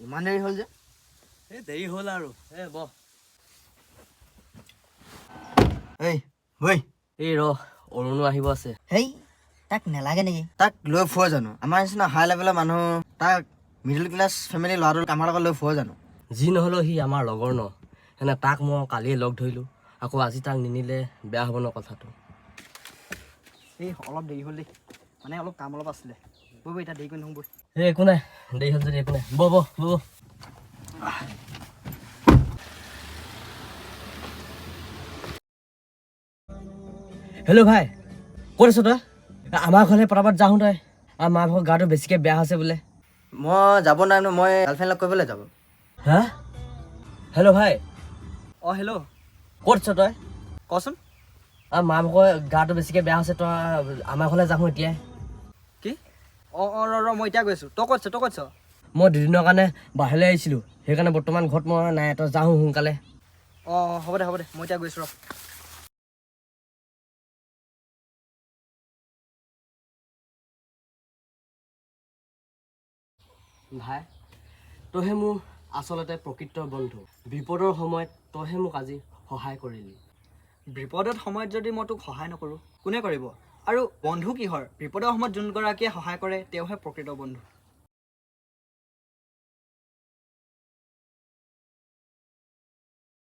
ইমান দেৰি হ'ল যে এই দেৰি হ'ল আৰু বহ এই বৈ এই অৰুণো আহিব আছে হেই তাক নেলাগে নেকি তাক লৈ ফুৰা জানো আমাৰ নিচিনা হাই লেভেলৰ মানুহ তাক মিডল ক্লাছ ফেমিলি ল'ৰাটোক আমাৰ লগত লৈ ফুৰা জানো যি নহ'লেও সি আমাৰ লগৰ ন সেনে তাক মই কালিয়ে লগ ধৰিলোঁ আকৌ আজি তাক নিনিলে বেয়া হ'ব ন কথাটো এই অলপ দেৰি হ'ল দেই মানে অলপ কাম অলপ আছিলে বৈ বৈ এতিয়া দেৰি কৰি নহ'ব এই একো নাই দেৰি হ'ল যদি একো নাই বহ বহ বহ হেল্ল' ভাই ক'ত আছ তই আমাৰ ঘৰলৈ পটাপট যাওঁ তই আৰু মাৰ ভাগৰ গাটো বেছিকৈ বেয়া হৈছে বোলে মই যাব নাই ন মই গাৰ্লফ্ৰেণ্ড লগ কৰিবলৈ যাব হা হেল্ল' ভাই অঁ হেল্ল' ক'ত আছ তই কচোন আৰু মাৰ ভাগৰ গাটো বেছিকৈ বেয়া হৈছে তই আমাৰ ঘৰলৈ যাওঁ এতিয়াই কি অঁ অঁ ৰ মই এতিয়া গৈ আছোঁ তই ক'ত আছ মই দুদিনৰ কাৰণে বাহিৰলৈ আহিছিলোঁ সেইকাৰণে বৰ্তমান ঘৰত মই নাই তই যাওঁ সোনকালে অঁ হ'ব দে মই এতিয়া গৈছোঁ ৰ ভাই তইহে মোৰ আচলতে প্ৰকৃত বন্ধু বিপদৰ সময়ত তইহে মোক আজি সহায় কৰিলি বিপদৰ সময়ত যদি মই তোক সহায় নকৰোঁ কোনে কৰিব আৰু বন্ধু কিহৰ বিপদৰ সময়ত যোনগৰাকীয়ে সহায় কৰে তেওঁহে প্ৰকৃত বন্ধু